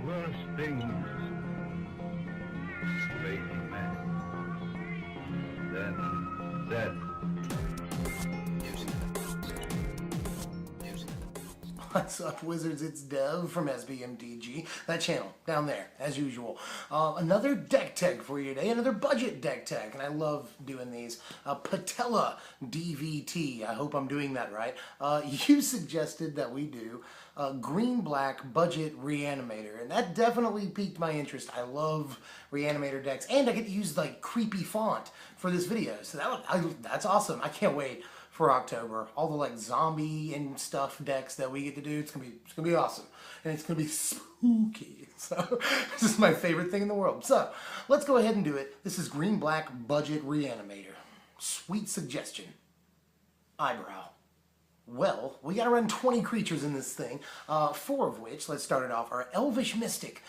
worst things facing man than death. What's up, Wizards? It's Dev from MtG. That channel down there, as usual. Another deck tech for you today, another budget deck tech, and I love doing these. Patella DVT. I hope I'm doing that right. You suggested that we do green-black budget Reanimator, and that definitely piqued my interest. I love Reanimator decks, and I get to use like creepy font for this video, so that's awesome. I can't wait for October. All the like zombie and stuff decks that we get to do, it's gonna be awesome. And it's gonna be spooky. So this is my favorite thing in the world. So let's go ahead and do it. This is green black budget Reanimator. Sweet suggestion. Eyebrow. Well, we gotta run 20 creatures in this thing, 4 of which, let's start it off, are Elvish Mystic.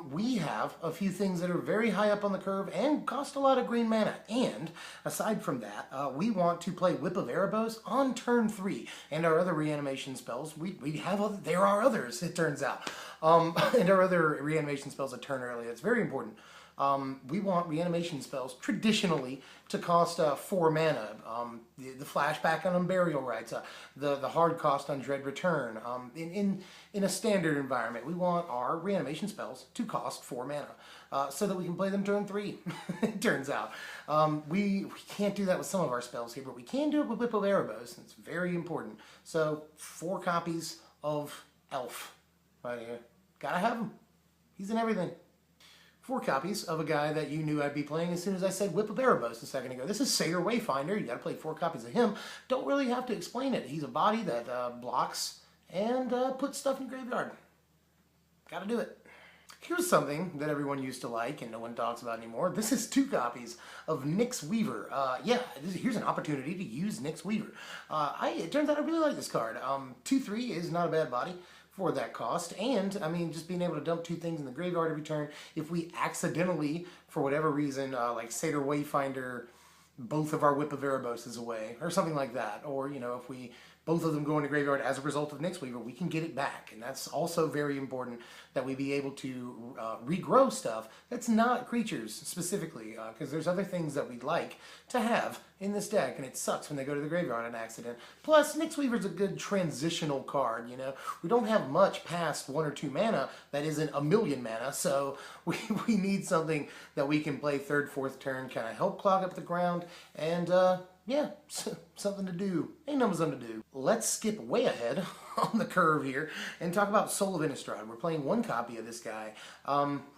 We have a few things that are very high up on the curve and cost a lot of green mana. And aside from that, we want to play Whip of Erebos on turn 3. And our other reanimation spells, there are others, it turns out. And our other reanimation spells a turn early. It's very important. We want reanimation spells traditionally to cost 4 mana. The flashback on Burial Rites, the hard cost on Dread Return. In a standard environment, we want our reanimation spells to cost 4 mana so that we can play them turn 3. It turns out. We can't do that with some of our spells here, but we can do it with Whip of Erebos. It's very important. So 4 copies of Elf right here. Gotta have him. He's in everything. 4 copies of a guy that you knew I'd be playing as soon as I said Whip of Erebos a second ago. This is Aire Wayfinder. You got to play 4 copies of him. Don't really have to explain it. He's a body that blocks and puts stuff in the graveyard. Got to do it. Here's something that everyone used to like and no one talks about anymore. This is 2 copies of Nyx Weaver. Here's an opportunity to use Nyx Weaver. It turns out I really like this card. 2/3 is not a bad body for that cost, and I mean, just being able to dump 2 things in the graveyard every turn. If we accidentally, for whatever reason, like Aire Wayfinder, both of our Whip of Erebos is away, or something like that, or you know, if we both of them go into graveyard as a result of Nyx Weaver, we can get it back, and that's also very important that we be able to regrow stuff that's not creatures specifically, because there's other things that we'd like to have in this deck, and it sucks when they go to the graveyard on accident. Plus, Nyx Weaver's a good transitional card, you know. We don't have much past 1 or 2 mana that isn't a million mana, so we need something that we can play 3rd, 4th turn, kind of help clog up the ground, and yeah, something to do. Ain't nothing something to do. Let's skip way ahead on the curve here and talk about Soul of Innistrad. We're playing 1 copy of this guy.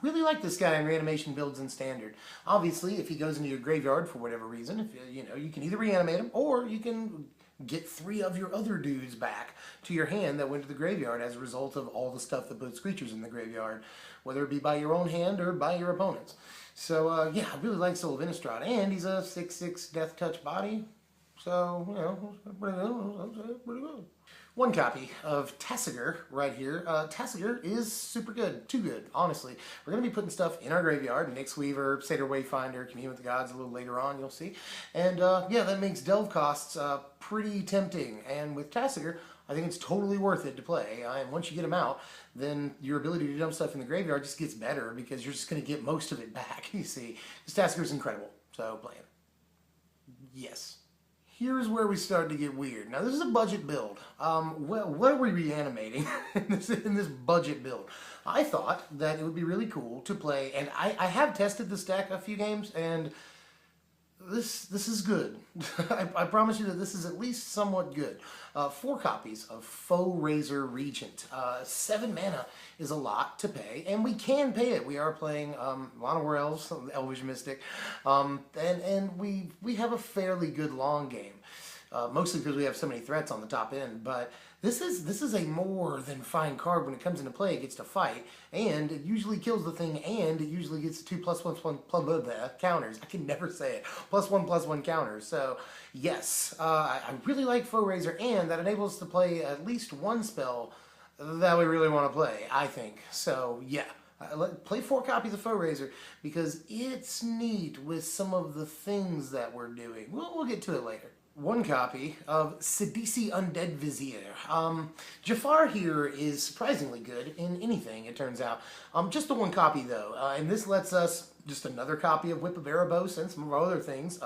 Really like this guy in reanimation builds in standard. Obviously, if he goes into your graveyard for whatever reason, if you know, you can either reanimate him or you can get 3 of your other dudes back to your hand that went to the graveyard as a result of all the stuff that puts creatures in the graveyard, whether it be by your own hand or by your opponent's. So, yeah, I really like Soul of Innistrad, and he's a 6/6 Death Touch body, so, you know, pretty good. 1 copy of Tasigur right here. Tasigur is super good, too good, honestly. We're going to be putting stuff in our graveyard, Nyx Weaver, Aire Wayfinder, Commune with the Gods a little later on, you'll see. And, yeah, that makes delve costs pretty tempting, and with Tasigur, I think it's totally worth it to play. And once you get them out, then your ability to dump stuff in the graveyard just gets better because you're just going to get most of it back, you see. This Tasigur is incredible, so play it. Yes. Here's where we start to get weird. Now, this is a budget build. Well, what are we reanimating in this budget build? I thought that it would be really cool to play, and I have tested this deck a few games, and this is good. I promise you that this is at least somewhat good. 4 copies of Foe Razor Regent. 7 mana is a lot to pay, and we can pay it. We are playing Llanowar Elves, Elvish Mystic, and we have a fairly good long game. Mostly because we have so many threats on the top end, but this is a more than fine card when it comes into play. It gets to fight, and it usually kills the thing, and it usually gets 2 +1/+1 counters. I can never say it. +1/+1 counters. So yes, I really like Foe Razor, and that enables us to play at least 1 spell that we really want to play, I think. So yeah. Play 4 copies of Foe Razor because it's neat with some of the things that we're doing. We'll get to it later. one copy of Sidisi Undead Vizier. Jafar here is surprisingly good in anything, it turns out. Just the one copy though, and this lets us just another copy of Whip of Erebos and some of our other things.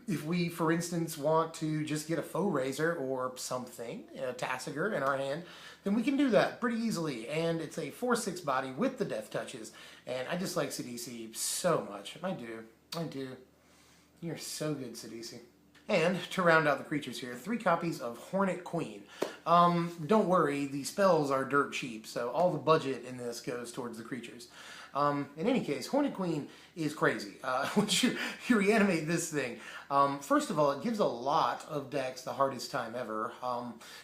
If we, for instance, want to just get a Foe Razor or something, a Tassiger in our hand, then we can do that pretty easily. And it's a 4/6 body with the death touches. And I just like Sidisi so much. I do. You're so good, Sidisi. And to round out the creatures here, 3 copies of Hornet Queen. Don't worry, the spells are dirt cheap, so all the budget in this goes towards the creatures. In any case, Hornet Queen is crazy. Once you reanimate this thing, first of all, it gives a lot of decks the hardest time ever.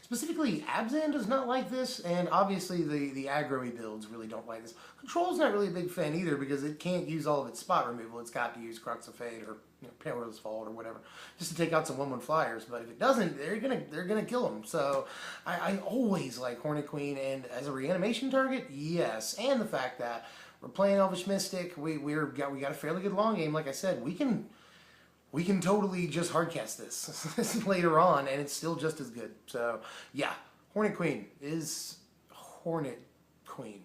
Specifically, Abzan does not like this, and obviously the aggro-y builds really don't like this. Control's not really a big fan either because it can't use all of its spot removal. It's got to use Crux of Fate or Perilous Fault or whatever, just to take out some 1/1 flyers. But if it doesn't, they're gonna kill them. So I always like Hornet Queen, and as a reanimation target, yes. And the fact that we're playing Elvish Mystic, we got a fairly good long game. Like I said, we can totally just hardcast this later on, and it's still just as good. So yeah, Hornet Queen is Hornet Queen.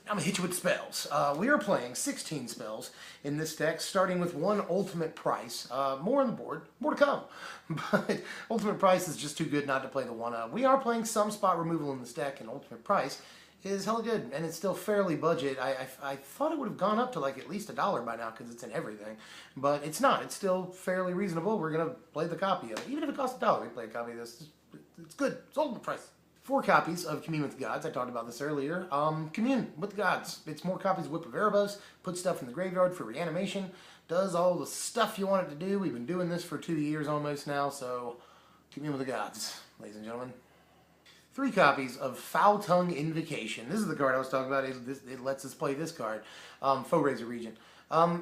I'm going to hit you with spells. We are playing 16 spells in this deck, starting with 1 Ultimate Price. More on the board, more to come. But Ultimate Price is just too good not to play the 1-up. We are playing some spot removal in this deck, and Ultimate Price is hella good, and it's still fairly budget. I thought it would have gone up to like at least $1 by now because it's in everything, but it's not. It's still fairly reasonable. We're going to play the copy of it. Even if it costs $1, we play a copy of this. It's good. It's Ultimate Price. 4 copies of Commune with the Gods. I talked about this earlier. Commune with the Gods. It's more copies of Whip of Erebos. Puts stuff in the graveyard for reanimation. Does all the stuff you want it to do. We've been doing this for 2 years almost now, so Commune with the Gods, ladies and gentlemen. 3 copies of Foul Tongue Invocation. This is the card I was talking about. It lets us play this card. Foe Razor Regent. I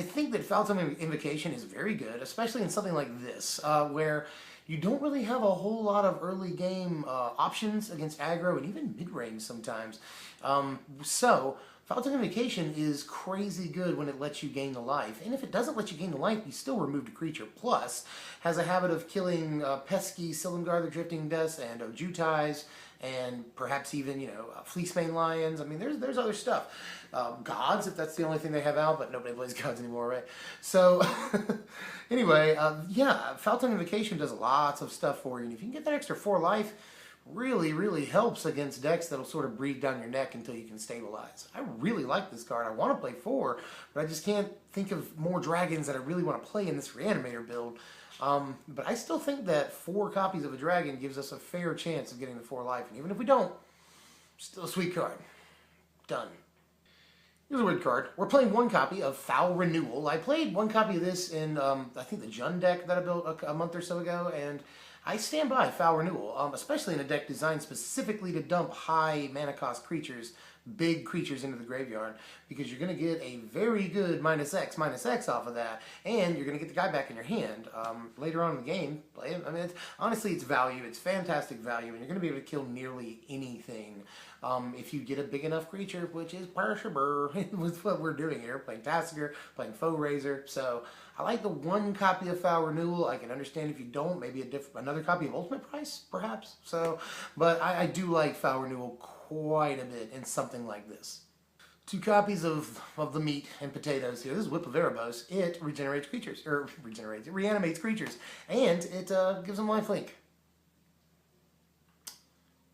think that Foul Tongue Invocation is very good, especially in something like this, where you don't really have a whole lot of early game options against aggro and even mid-range sometimes. So Foul Tongue Invocation is crazy good when it lets you gain the life. And if it doesn't let you gain the life, you still removed a creature. Plus, has a habit of killing pesky Silumgar the Drifting Deaths and Ojutais, and perhaps even, Fleecemane Lions. I mean, there's other stuff. Gods, if that's the only thing they have out, but nobody plays Gods anymore, right? So, anyway, yeah, Foul Tongue Invocation does lots of stuff for you. And if you can get that extra 4 life, really helps against decks that'll sort of breathe down your neck until you can stabilize. I really like this card. I want to play 4, but I just can't think of more dragons that I really want to play in this Reanimator build. But I still think that 4 copies of a dragon gives us a fair chance of getting the 4 life. And even if we don't, still a sweet card. Done. Here's a weird card. We're playing 1 copy of Foul Renewal. I played 1 copy of this in, I think, the Jund deck that I built a month or so ago, and I stand by Foul Renewal, especially in a deck designed specifically to dump high mana cost creatures, big creatures into the graveyard, because you're going to get a very good -X off of that, and you're going to get the guy back in your hand. Later on in the game, play him. I mean, honestly, it's value. It's fantastic value, and you're going to be able to kill nearly anything if you get a big enough creature, which is possible with what we're doing here, playing Tassiger, playing Foe Razor. So I like the 1 copy of Foul Renewal. I can understand if you don't, maybe another copy of Ultimate Price, perhaps. So, but I do like Foul Renewal quite a bit in something like this. 2 copies of the meat and potatoes here. This is Whip of Erebos. It regenerates creatures, it reanimates creatures, and it gives them lifelink.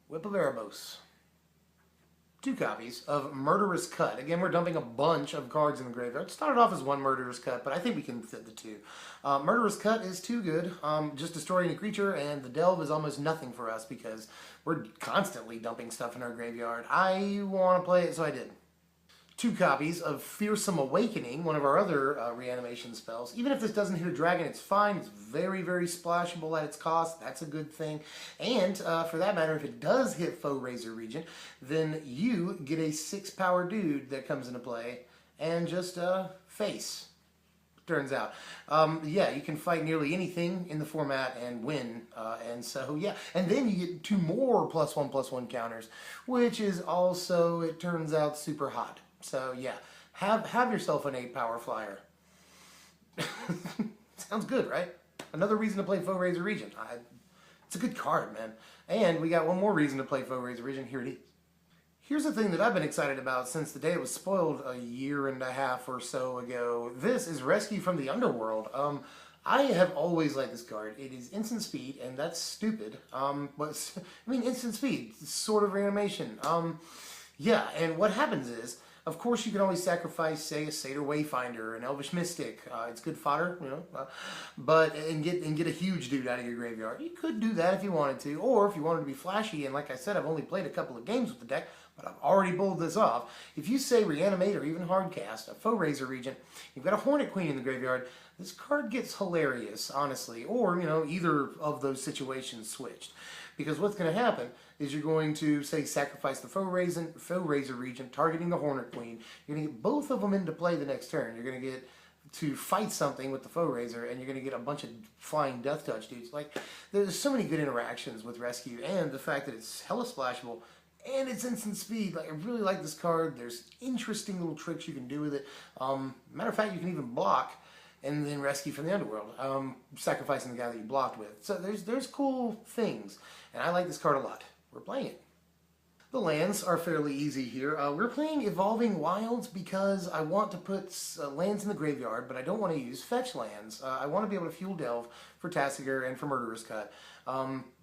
Whip of Erebos. 2 copies of Murderous Cut. Again, we're dumping a bunch of cards in the graveyard. It started off as 1 Murderous Cut, but I think we can fit the 2. Murderous Cut is too good. Just destroying a creature, and the Delve is almost nothing for us because we're constantly dumping stuff in our graveyard. I want to play it, so I did. 2 copies of Fearsome Awakening, one of our other reanimation spells. Even if this doesn't hit a dragon, it's fine. It's very splashable at its cost. That's a good thing. And for that matter, if it does hit Foe Razor Regent, then you get a 6-power dude that comes into play and just face. Turns out. Yeah, you can fight nearly anything in the format and win. And so, yeah. And then you get 2 more +1/+1 counters, which is also, it turns out, super hot. So, yeah. Have yourself an 8-power flyer. Sounds good, right? Another reason to play Foe-Razor Regent. It's a good card, man. And we got one more reason to play Foe-Razor Regent. Here it is. Here's the thing that I've been excited about since the day it was spoiled a year and a half or so ago. This is Rescue from the Underworld. I have always liked this card. It is instant speed, and that's stupid. But I mean, instant speed, sort of reanimation. Yeah, and what happens is, of course, you can always sacrifice, say, a Satyr Wayfinder, an Elvish Mystic. It's good fodder, you know, and get a huge dude out of your graveyard. You could do that if you wanted to, or if you wanted to be flashy. And like I said, I've only played a couple of games with the deck, but I've already pulled this off. If you say Reanimator or even Hardcast, a Foe-Razor Regent, you've got a Hornet Queen in the graveyard. This card gets hilarious, honestly, or you know, either of those situations switched. Because what's going to happen is you're going to, say, sacrifice the Foe-Razor Regent, targeting the Hornet Queen. You're going to get both of them into play the next turn. You're going to get to fight something with the Foe-Razor, and you're going to get a bunch of flying Death Touch dudes. Like, there's so many good interactions with Rescue, and the fact that it's hella splashable, and it's instant speed. Like, I really like this card. There's interesting little tricks you can do with it. Matter of fact, you can even block and then Rescue from the Underworld, sacrificing the guy that you blocked with. So there's cool things, and I like this card a lot. We're playing it. The lands are fairly easy here. We're playing Evolving Wilds because I want to put lands in the graveyard, but I don't want to use fetch lands. I want to be able to fuel Delve for Tasigur and for Murderous Cut.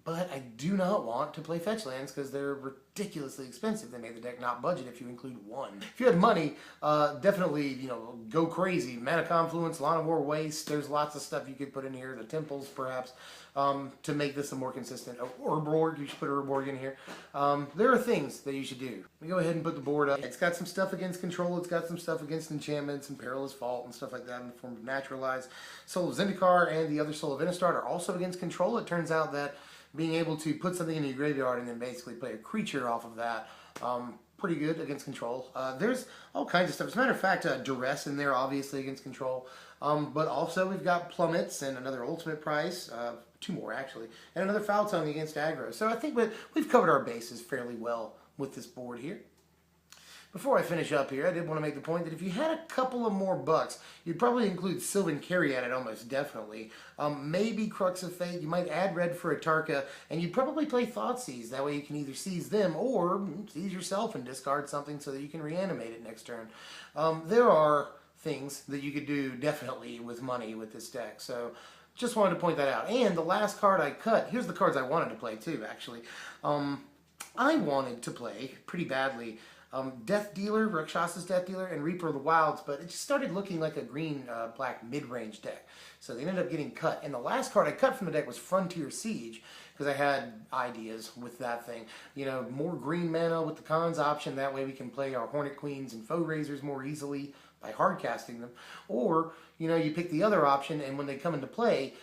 But I do not want to play fetch lands because they're ridiculously expensive. They made the deck not budget if you include one. If you had money, definitely, you know, go crazy. Mana Confluence, Lawn of War Waste, there's lots of stuff you could put in here. The Temples, perhaps, to make this a more consistent. Urborg, you should put Urborg in here. There are things that you should do. Let me go ahead and put the board up. It's got some stuff against control. It's got some stuff against enchantments and Perilous Fault and stuff like that in the form of Naturalize. Soul of Zendikar and the other Soul of Innistrad are also against control. It turns out that being able to put something in your graveyard and then basically play a creature off of that, pretty good against control. There's all kinds of stuff. As a matter of fact, Duress in there, obviously against control. But also we've got Plummets and another Ultimate Price, two more actually, and another Foul Tongue against aggro. So I think we've covered our bases fairly well with this board here. Before I finish up here, I did want to make the point that if you had a couple of more bucks, you'd probably include Sylvan Caryat it almost definitely. Maybe Crux of Fate, you might add red for Atarka, and you'd probably play Thoughtseize. That way you can either seize them or seize yourself and discard something so that you can reanimate it next turn. There are things that you could do definitely with money with this deck, so just wanted to point that out. And the last card I cut, here's the cards I wanted to play too, actually. I wanted to play, pretty badly, Death Dealer, Rakshasa's Death Dealer, and Reaper of the Wilds, but it just started looking like a green-black mid-range deck. So they ended up getting cut. And the last card I cut from the deck was Frontier Siege, because I had ideas with that thing. You know, more green mana with the Khans option, that way we can play our Hornet Queens and Foe-Razors more easily by hard casting them. Or, you know, you pick the other option, and when they come into play,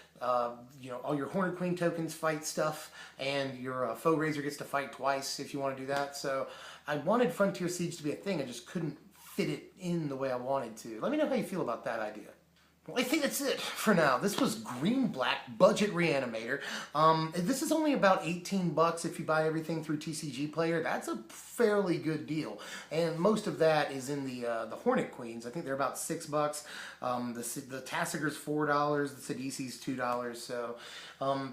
you know, all your Hornet Queen tokens fight stuff, and your Foe-Razor gets to fight twice if you want to do that. So I wanted Frontier Siege to be a thing, I just couldn't fit it in the way I wanted to. Let me know how you feel about that idea. Well, I think that's it for now. This was green-black budget Reanimator. This is only about 18 bucks if you buy everything through TCG Player. That's a fairly good deal. And most of that is in the Hornet Queens. I think they're about 6 bucks. The Tasigur's $4. The Sidisi's $2. So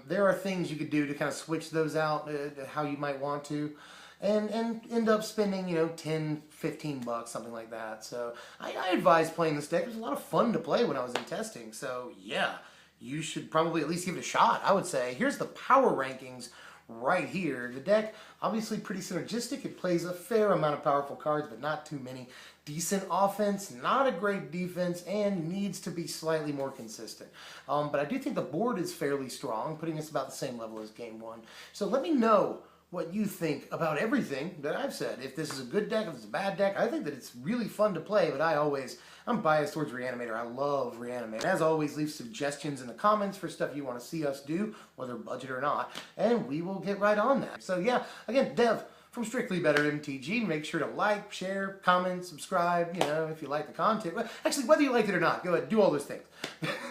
there are things you could do to kind of switch those out how you might want to. And end up spending, you know, 10, 15 bucks, something like that. So I advise playing this deck. It was a lot of fun to play when I was in testing. So yeah, you should probably at least give it a shot, I would say. Here's the power rankings right here. The deck, obviously pretty synergistic. It plays a fair amount of powerful cards, but not too many. Decent offense, not a great defense, and needs to be slightly more consistent. But I do think the board is fairly strong, putting us about the same level as Game 1. So let me know what you think about everything that I've said. If this is a good deck, if it's a bad deck, I think that it's really fun to play, but I'm biased towards Reanimator. I love Reanimator. As always, leave suggestions in the comments for stuff you want to see us do, whether budget or not, and we will get right on that. So yeah, again, Dev from Strictly Better MTG. Make sure to like, share, comment, subscribe, you know, if you like the content. Actually, whether you like it or not, go ahead, do all those things.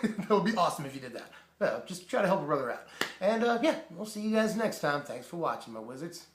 That would be awesome if you did that. Just try to help a brother out. And yeah, we'll see you guys next time. Thanks for watching, my wizards.